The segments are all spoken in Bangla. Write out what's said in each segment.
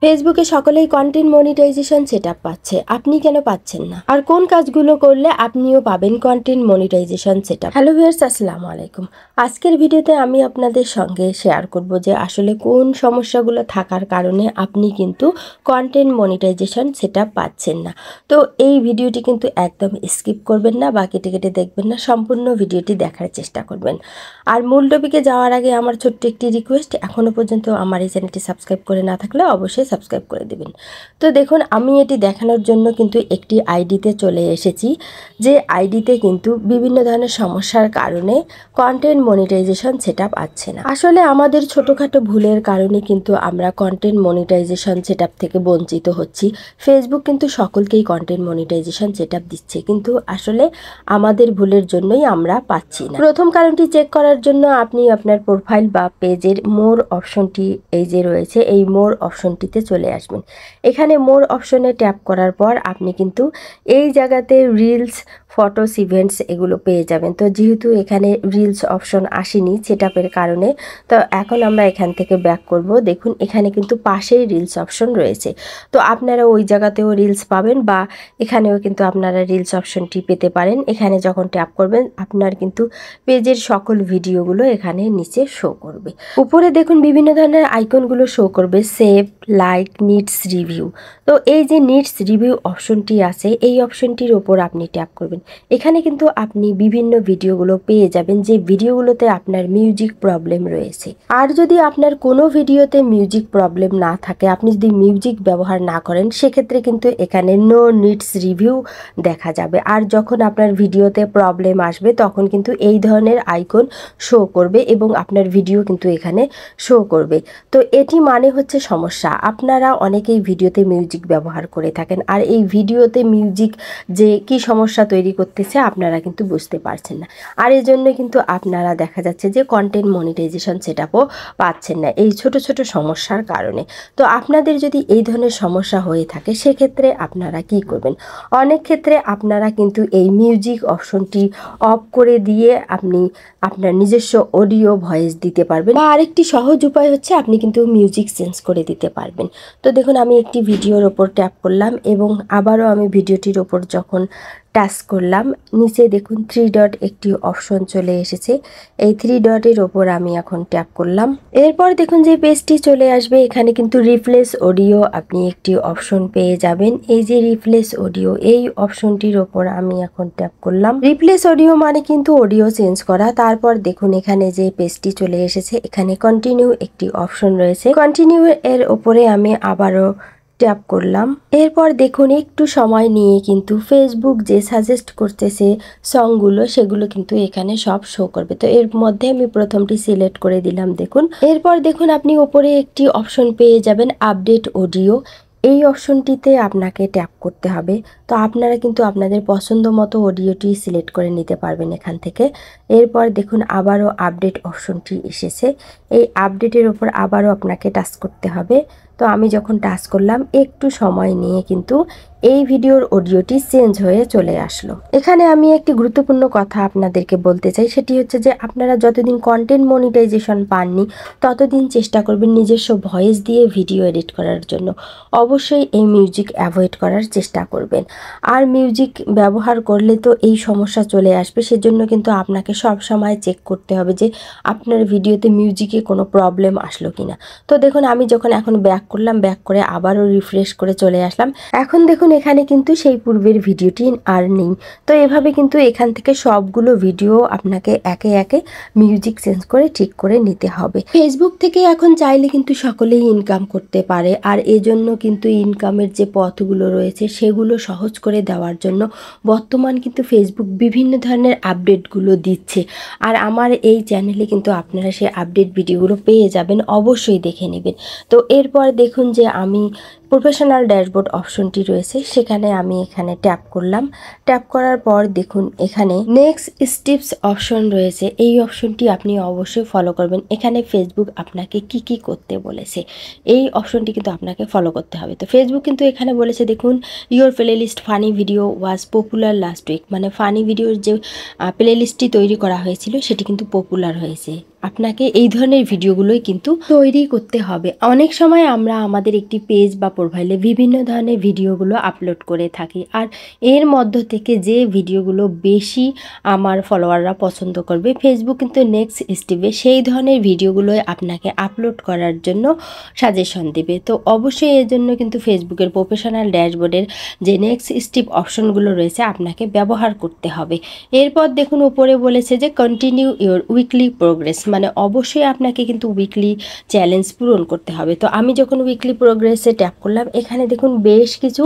ফেসবুকে সকলেই কন্টেন্ট মনিটাইজেশন সেটআপ পাচ্ছে, আপনি কেন পাচ্ছেন না? আর কোন কাজগুলো করলে আপনিও পাবেন content monetization setup? Hello viewers, আসসালামু আলাইকুম। আজকের ভিডিওতে আমি আপনাদের সঙ্গে শেয়ার করব যে আসলে কোন সমস্যাগুলো থাকার কারণে আপনি কিন্তু কন্টেন্ট মনিটাইজেশন সেটআপ পাচ্ছেন না। তো এই ভিডিওটি কিন্তু একদম স্কিপ করবেন না বা কেটে কেটে দেখবেন না, সম্পূর্ণ ভিডিওটি দেখার চেষ্টা করবেন। আর মূল টপিকে যাওয়ার আগে আমার ছোট্ট একটি রিকোয়েস্ট, এখনও পর্যন্ত আমার এই চ্যানেলটি সাবস্ক্রাইব করে না থাকলে অবশ্যই সাবস্ক্রাইব করে দেবেন। তো দেখুন, আমি এটি দেখানোর জন্য কিন্তু একটি আইডিতে চলে এসেছি, যে আইডিতে কিন্তু বিভিন্ন ধরনের সমস্যার কারণে কন্টেন্ট মনিটাইজেশন সেটআপ আসছে না। আসলে আমাদের ছোটোখাটো ভুলের কারণে কিন্তু আমরা কন্টেন্ট মনিটাইজেশন সেটআপ থেকে বঞ্চিত হচ্ছি। ফেসবুক কিন্তু সকলকেই কন্টেন্ট মনিটাইজেশন সেটআপ দিচ্ছে, কিন্তু আসলে আমাদের ভুলের জন্যই আমরা পাচ্ছি না। প্রথম কারণটি চেক করার জন্য আপনি আপনার প্রোফাইল বা পেজের মোর অপশনটি এই যে রয়েছে, এই মোর অপশনটিতে চলে আসবেন। এখানে মোর অপশনে ট্যাপ করার পর আপনি কিন্তু এই জায়গাতে রিলস, ফটোস, ইভেন্টস এগুলো পেয়ে যাবেন। তো যেহেতু এখানে রিলস অপশন আসেনি সেটআপের কারণে, তো এখন আমরা এখান থেকে ব্যাক করব। দেখুন, এখানে কিন্তু পাশেই রিলস অপশন রয়েছে, তো আপনারা ওই জায়গাতেও রিলস পাবেন বা এখানেও কিন্তু আপনারা রিলস অপশনটি পেতে পারেন। এখানে যখন ট্যাপ করবেন আপনার কিন্তু পেজের সকল ভিডিওগুলো এখানে নিচে শো করবে। উপরে দেখুন বিভিন্ন ধরনের আইকনগুলো শো করবে, সেভ, লাইক, নিডস রিভিউ। তো এই যে নিডস রিভিউ অপশনটি আছে, এই অপশনটির ওপর আপনি ট্যাপ করবেন। এখানে কিন্তু আপনি বিভিন্ন ভিডিওগুলো পেয়ে যাবেন যে ভিডিওগুলোতে আপনার মিউজিক প্রবলেম রয়েছে। আর যদি আপনার কোনো ভিডিওতে মিউজিক প্রবলেম না থাকে, আপনি যদি মিউজিক ব্যবহার না করেন, সেক্ষেত্রে কিন্তু এখানে নো নিডস রিভিউ দেখা যাবে। আর যখন আপনার ভিডিওতে প্রবলেম আসবে তখন কিন্তু এই ধরনের আইকন শো করবে এবং আপনার ভিডিও কিন্তু এখানে শো করবে। তো এটি মানে হচ্ছে সমস্যা। আপনারা অনেকেই ভিডিওতে মিউজিক ব্যবহার করে থাকেন, আর এই ভিডিওতে মিউজিক যে কি সমস্যা তৈরি করতেছে আপনারা কিন্তু বুঝতে পারছেন না। আর এই জন্য কিন্তু আপনারা দেখা যাচ্ছে যে কন্টেন্ট মনিটাইজেশন সেটআপও পাচ্ছেন না এই ছোট ছোট সমস্যার কারণে। তো আপনাদের যদি এই ধরনের সমস্যা হয়ে থাকে, সেক্ষেত্রে আপনারা কি করবেন? অনেক ক্ষেত্রে আপনারা কিন্তু এই মিউজিক অপশনটি অফ করে দিয়ে আপনি আপনার নিজস্ব অডিও ভয়েস দিতে পারবেন, বা আরেকটি সহজ উপায় হচ্ছে আপনি কিন্তু মিউজিক চেঞ্জ করে দিতে পারবেন। তো দেখুন, আমি একটি ভিডিওর ওপর ট্যাপ করলাম এবং আবারও আমি ভিডিওটির ওপর যখন টাচ করলাম, নিচে দেখুন 3 ডট একটি অপশন চলে এসেছে। এই 3 ডটের ওপর আমি এখন ট্যাপ করলাম। এরপর দেখুন যে পেজটি চলে আসবে, এখানে কিন্তু রিপ্লেস অডিও আপনি একটি অপশন পেয়ে যাবেন। এই যে রিপ্লেস অডিও, এই অপশনটির ওপর আমি এখন ট্যাপ করলাম। রিপ্লেস অডিও মানে কিন্তু অডিও চেঞ্জ করা। তারপর দেখুন এখানে যে পেজটি চলে এসেছে, এখানে কন্টিনিউ একটি অপশন রয়েছে। কন্টিনিউ এর ওপরে আমি আবারও ট্যাপ করলাম। এরপর দেখুন একটু সময় নিয়ে কিন্তু ফেসবুক যে সাজেস্ট করতেছে সংগুলো, সেগুলো কিন্তু এখানে সব শো করবে। তো এর মধ্যে আমি প্রথমটি সিলেক্ট করে দিলাম। দেখুন, এরপর দেখুন আপনি উপরে একটি অপশন পেয়ে যাবেন আপডেট অডিও। এই অপশনটিতে আপনাকে ট্যাপ করতে হবে। তো আপনারা কিন্তু আপনাদের পছন্দ মতো অডিওটি সিলেক্ট করে নিতে পারবেন এখান থেকে। এরপর দেখুন আবারও আপডেট অপশনটি এসেছে, এই আপডেটের ওপর আবারও আপনাকে টাচ করতে হবে। তো আমি যখন টাচ করলাম, একটু সময় নিয়ে কিন্তু এই ভিডিওর অডিওটি চেঞ্জ হয়ে চলে আসলো। এখানে আমি একটি গুরুত্বপূর্ণ কথা আপনাদেরকে বলতে চাই, সেটি হচ্ছে যে আপনারা যতদিন কন্টেন্ট মনিটাইজেশন পাননি ততদিন চেষ্টা করবেন নিজস্ব ভয়েস দিয়ে ভিডিও এডিট করার জন্য। অবশ্যই এই মিউজিক অ্যাভয়েড করার চেষ্টা করবেন। আর মিউজিক ব্যবহার করলে তো এই সমস্যা চলে আসবে, সেজন্য কিন্তু আপনাকে সব সময় চেক করতে হবে যে আপনার ভিডিওতে মিউজিকে কোনো প্রবলেম আসলো কিনা। তো দেখুন আমি যখন এখন ব্যাক করলাম, ব্যাক করে আবারও রিফ্রেশ করে চলে আসলাম। এখন দেখুন এখানে কিন্তু সেই পূর্বের ভিডিওটি আর নেই। তো এভাবে কিন্তু এখান থেকে সবগুলো ভিডিও আপনাকে একে একে মিউজিক চেঞ্জ করে ঠিক করে নিতে হবে। ফেসবুক থেকে এখন চাইলে কিন্তু সকলেই ইনকাম করতে পারে, আর এজন্য কিন্তু ইনকামের যে পথগুলো রয়েছে সেগুলো সহজ করে দেওয়ার জন্য বর্তমান কিন্তু ফেসবুক বিভিন্ন ধরনের আপডেটগুলো দিচ্ছে। আর আমার এই চ্যানেলে কিন্তু আপনারা সেই আপডেট ভিডিওগুলো পেয়ে যাবেন, অবশ্যই দেখে নেবেন। তো এরপর দেখুন যে আমি প্রফেশনাল ড্যাশবোর্ড অপশনটি রয়েছে, সেখানে আমি এখানে ট্যাপ করলাম। ট্যাপ করার পর দেখুন এখানে নেক্সট স্টেপস অপশন রয়েছে। এই অপশনটি আপনি অবশ্যই ফলো করবেন। এখানে ফেসবুক আপনাকে কি কি করতে বলেছে, এই অপশনটি কিন্তু আপনাকে ফলো করতে হবে। তো ফেসবুক কিন্তু এখানে বলেছে দেখুন, your playlist funny video was popular last week, মানে ফানি ভিডিওর যে প্লে লিস্টটি তৈরি করা হয়েছিল সেটি কিন্তু পপুলার হয়েছে। আপনাকে এই ধরনের ভিডিওগুলোই কিন্তু তৈরি করতে হবে। অনেক সময় আমরা আমাদের একটি পেজ বা প্রোফাইলে বিভিন্ন ধরনের ভিডিওগুলো আপলোড করে থাকি, আর এর মধ্য থেকে যে ভিডিওগুলো বেশি আমার ফলোয়াররা পছন্দ করবে, ফেসবুক কিন্তু নেক্সট স্টেপে সেই ধরনের ভিডিওগুলোই আপনাকে আপলোড করার জন্য সাজেশন দেবে। তো অবশ্যই এর জন্য কিন্তু ফেসবুকের প্রফেশনাল ড্যাশবোর্ডের যে নেক্সট স্টেপ অপশনগুলো রয়েছে আপনাকে ব্যবহার করতে হবে। এরপর দেখুন উপরে বলেছে যে কন্টিনিউ ইওর উইকলি প্রোগ্রেস, মানে অবশ্যই আপনাকে কিন্তু উইকলি চ্যালেঞ্জ পূরণ করতে হবে। তো আমি যখন উইকলি প্রোগ্রেসে ট্যাপ করলাম, এখানে দেখুন বেশ কিছু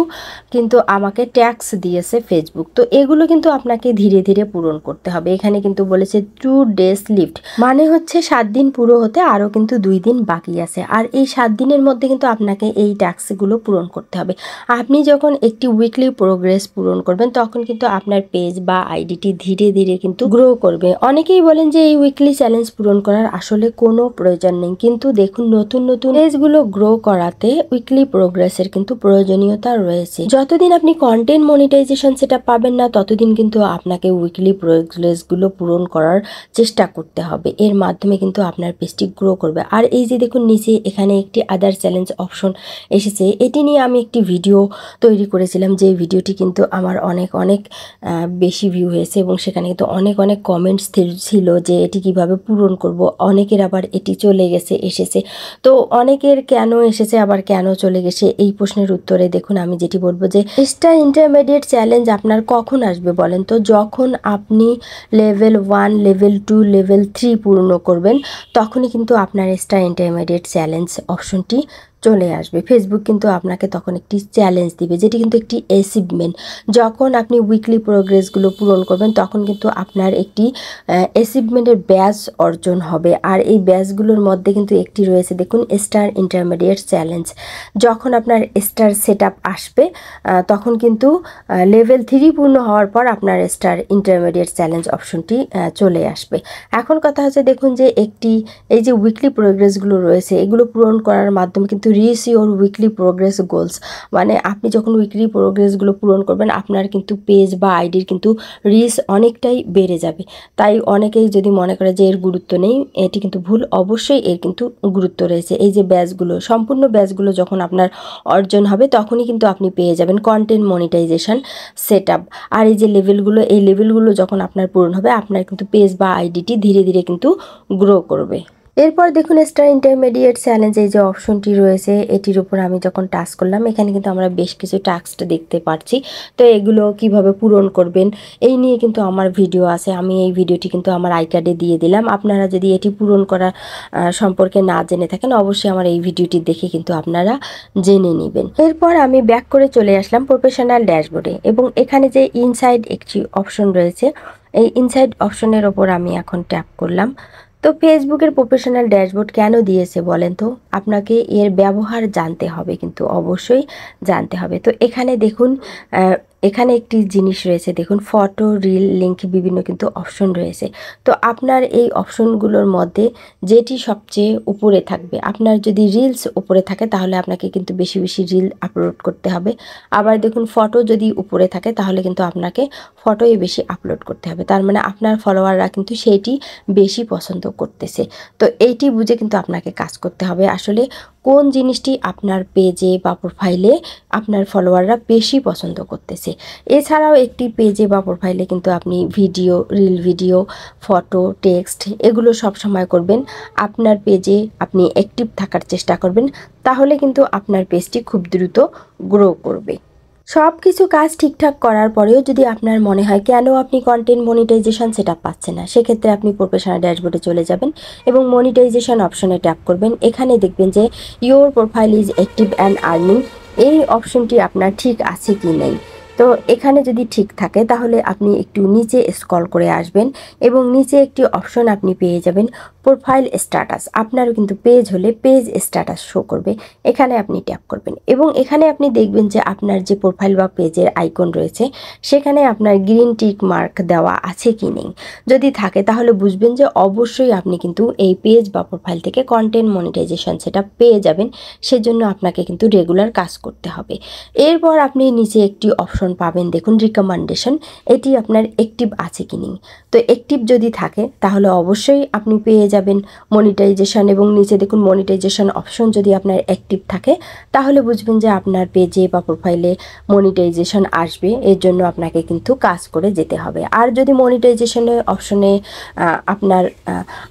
কিন্তু আমাকে ট্যাক্স দিয়েছে ফেসবুক। তো এগুলো কিন্তু আপনাকে ধীরে ধীরে পূরণ করতে হবে। এখানে কিন্তু বলেছে 2 days লিফট, মানে হচ্ছে 7 দিন পুরো হতে আরও কিন্তু 2 দিন বাকি আছে, আর এই 7 দিনের মধ্যে কিন্তু আপনাকে এই ট্যাক্সগুলো পূরণ করতে হবে। আপনি যখন একটি উইকলি প্রোগ্রেস পূরণ করবেন তখন কিন্তু আপনার পেজ বা আইডিটি ধীরে ধীরে কিন্তু গ্রো করবে। অনেকেই বলেন যে এই উইকলি চ্যালেঞ্জ পূরণ করার আসলে কোনো প্রয়োজন নেই, কিন্তু দেখুন নতুন নতুন পেজগুলো গ্রো করাতে উইকলি প্রোগ্রেসের কিন্তু প্রয়োজনীয়তা রয়েছে। যতদিন আপনি কন্টেন্ট মনিটাইজেশন সেটা পাবেন না, ততদিন কিন্তু আপনাকে উইকলি প্রোগ্রেসগুলো পূরণ করার চেষ্টা করতে হবে। এর মাধ্যমে কিন্তু আপনার পেজটি গ্রো করবে। আর এই যে দেখুন নিচে এখানে একটি আদার চ্যালেঞ্জ অপশন এসেছে, এটি নিয়ে আমি একটি ভিডিও তৈরি করেছিলাম, যে ভিডিওটি কিন্তু আমার অনেক বেশি ভিউ হয়েছে এবং সেখানে কিন্তু অনেক কমেন্টস ছিল যে এটি কিভাবে পূরণ করব। অনেকের আবার এটি চলে গেছে, এসেছে। তো অনেকের কেন এসেছে আবার কেন চলে গেছে, এই প্রশ্নের উত্তরে দেখুন আমি যেটি বলবো যে স্টার ইন্টারমিডিয়েট চ্যালেঞ্জ আপনার কখন আসবে বলেন তো? যখন আপনি লেভেল 1, লেভেল 2, লেভেল 3 পূর্ণ করবেন, তখনই কিন্তু আপনার স্টার ইন্টারমিডিয়েট চ্যালেঞ্জ অপশনটি চলে আসবে। ফেসবুক কিন্তু আপনাকে তখন একটি চ্যালেঞ্জ দিবে, যেটি কিন্তু একটি অ্যাচিভমেন্ট। যখন আপনি উইকলি প্রোগ্রেসগুলো পূরণ করবেন তখন কিন্তু আপনার একটি অ্যাচিভমেন্টের ব্যাজ অর্জন হবে। আর এই ব্যাজগুলোর মধ্যে কিন্তু একটি রয়েছে দেখুন, স্টার ইন্টারমিডিয়েট চ্যালেঞ্জ। যখন আপনার স্টার সেট আপ আসবে তখন কিন্তু লেভেল 3 পূর্ণ হওয়ার পর আপনার স্টার ইন্টারমিডিয়েট চ্যালেঞ্জ অপশনটি চলে আসবে। এখন কথা হচ্ছে দেখুন যে এই যে উইকলি প্রোগ্রেসগুলো রয়েছে, এগুলো পূরণ করার মাধ্যমে কিন্তু reach your weekly progress goals, মানে আপনি যখন উইকলি প্রোগ্রেসগুলো পূরণ করবেন আপনার কিন্তু পেজ বা আইডির কিন্তু রিচ অনেকটাই বেড়ে যাবে। তাই অনেকেই যদি মনে করে যে এর গুরুত্ব নেই, এটি কিন্তু ভুল। অবশ্যই এর কিন্তু গুরুত্ব রয়েছে। এই যে ব্যাচগুলো, সম্পূর্ণ ব্যাচগুলো যখন আপনার অর্জন হবে তখনই কিন্তু আপনি পেয়ে যাবেন কন্টেন্ট মনিটাইজেশন সেট আপ। আর এই যে লেভেলগুলো, এই লেভেলগুলো যখন আপনার পূরণ হবে আপনার কিন্তু পেজ বা আইডিটি ধীরে ধীরে কিন্তু গ্রো করবে। এরপর দেখুন স্টার ইন্টারমিডিয়েট চ্যালেঞ্জ, এই যে অপশনটি রয়েছে এটির উপর আমি যখন টাচ করলাম, এখানে কিন্তু আমরা বেশ কিছু টাস্ক দেখতে পাচ্ছি। তো এগুলো কিভাবে পূরণ করবেন এই নিয়ে কিন্তু আমার ভিডিও আছে, আমি এই ভিডিওটি কিন্তু আমার আই কার্ডে দিয়ে দিলাম। আপনারা যদি এটি পূরণ করা সম্পর্কে না জেনে থাকেন, অবশ্যই আমার এই ভিডিওটি দেখে কিন্তু আপনারা জেনে নেবেন। এরপর আমি ব্যাক করে চলে আসলাম প্রফেশনাল ড্যাশবোর্ডে, এবং এখানে যে ইনসাইড একটি অপশন রয়েছে, এই ইনসাইড অপশনের ওপর আমি এখন ট্যাপ করলাম। তো ফেসবুকের প্রফেশনাল ড্যাশবোর্ড কেন দিয়েছে বলেন তো? আপনাকে এর ব্যবহার জানতে হবে, কিন্তু অবশ্যই জানতে হবে। তো এখানে দেখুন এখানে একটি জিনিস রয়েছে দেখুন, ফটো, রিল, লিঙ্ক, বিভিন্ন কিন্তু অপশন রয়েছে। তো আপনার এই অপশনগুলোর মধ্যে যেটি সবচেয়ে উপরে থাকবে, আপনার যদি রিলস উপরে থাকে তাহলে আপনাকে কিন্তু বেশি বেশি রিল আপলোড করতে হবে। আবার দেখুন ফটো যদি উপরে থাকে তাহলে কিন্তু আপনাকে ফটোই বেশি আপলোড করতে হবে। তার মানে আপনার ফলোয়াররা কিন্তু সেইটি বেশি পছন্দ করতেছে। তো এইটি বুঝে কিন্তু আপনাকে কাজ করতে হবে, আসলে কোন জিনিসটি আপনার পেজে বা প্রোফাইলে আপনার ফলোয়াররা বেশি পছন্দ করতেছে। এছাড়াও একটি পেজে বা প্রোফাইলে কিন্তু আপনি video, reel video, photo, text এগুলো সব সময় করবেন। আপনার পেজে আপনি অ্যাক্টিভ থাকার চেষ্টা করবেন, তাহলে কিন্তু আপনার পেজটি খুব দ্রুত গ্রো করবে। সব কিছু কাজ ঠিকঠাক করার পরেও যদি আপনার মনে হয় কেন আপনি কন্টেন্ট মনিটাইজেশন সেট আপ পাচ্ছেন না, সেক্ষেত্রে আপনি প্রফেশনাল ড্যাশবোর্ডে চলে যাবেন এবং মনিটাইজেশন অপশনে ট্যাপ করবেন। এখানে দেখবেন যে your profile is active and earning, এই অপশনটি আপনার ঠিক আছে কি নেই। তো এখানে যদি ঠিক থাকে তাহলে আপনি একটু নিচে স্ক্রল করে আসবেন এবং নিচে একটি অপশন আপনি পেয়ে যাবেন প্রোফাইল স্ট্যাটাস। আপনারও কিন্তু পেজ হলে পেজ স্ট্যাটাস শো করবে, এখানে আপনি ট্যাপ করবেন এবং এখানে আপনি দেখবেন যে আপনার যে প্রোফাইল বা পেজের আইকন রয়েছে সেখানে আপনার গ্রিন টিক মার্ক দেওয়া আছে কি নেই। যদি থাকে তাহলে বুঝবেন যে অবশ্যই আপনি কিন্তু এই পেজ বা প্রোফাইল থেকে কন্টেন্ট মনিটাইজেশন সেটা পেয়ে যাবেন। সেজন্য আপনাকে কিন্তু রেগুলার কাজ করতে হবে। এরপর আপনি নিচে একটি অপশন পাবেন, দেখুন রিকমেন্ডেশন, এটি আপনার অ্যাক্টিভ আছে কি নেই। তো অ্যাক্টিভ যদি থাকে তাহলে অবশ্যই আপনি পেয়ে যাবেন মনিটাইজেশন এবং নিচে দেখুন মনিটাইজেশন অপশন যদি আপনার অ্যাক্টিভ থাকে তাহলে বুঝবেন যে আপনার পেজে বা প্রোফাইলে মনিটাইজেশন আসবে। এর জন্য আপনাকে কিন্তু কাজ করে যেতে হবে। আর যদি মনিটাইজেশনের অপশনে আপনার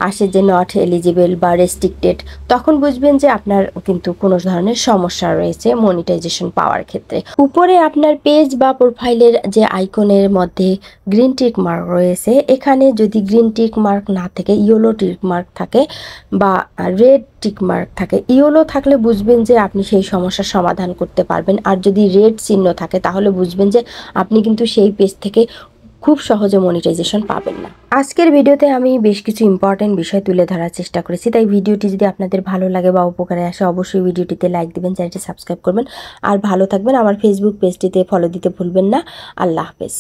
আসে যে নট এলিজিবল বা রেস্ট্রিক্টেড, তখন বুঝবেন যে আপনার কিন্তু কোনো ধরনের সমস্যা রয়েছে মনিটাইজেশন পাওয়ার ক্ষেত্রে। উপরে আপনার পেজ বা প্রোফাইলের যে আইকনের মধ্যে গ্রিন টিক মার্ক রয়েছে, এখানে যদি গ্রিন টিক মার্ক না থাকে ইয়েলো টিক মার্ক থাকে বা রেড টিক মার্ক থাকে, ইয়েলো থাকলে বুঝবেন যে আপনি সেই সমস্যার সমাধান করতে পারবেন। আর যদি রেড চিহ্ন থাকে তাহলে বুঝবেন যে আপনি কিন্তু সেই পেজ থেকে খুব সহজে মনিটাইজেশন পাবেন না। আজকের ভিডিওতে আমি বেশ কিছু ইম্পর্টেন্ট বিষয় তুলে ধরার চেষ্টা করেছি, তাই ভিডিওটি যদি আপনাদের ভালো লাগে বা উপকারে আসে অবশ্যই ভিডিওটিতে লাইক দিবেন, চ্যানেলটি সাবস্ক্রাইব করবেন। আর ভালো থাকবেন, আমার ফেসবুক পেজটিতে ফলো দিতে ভুলবেন না। আল্লাহ হাফেজ।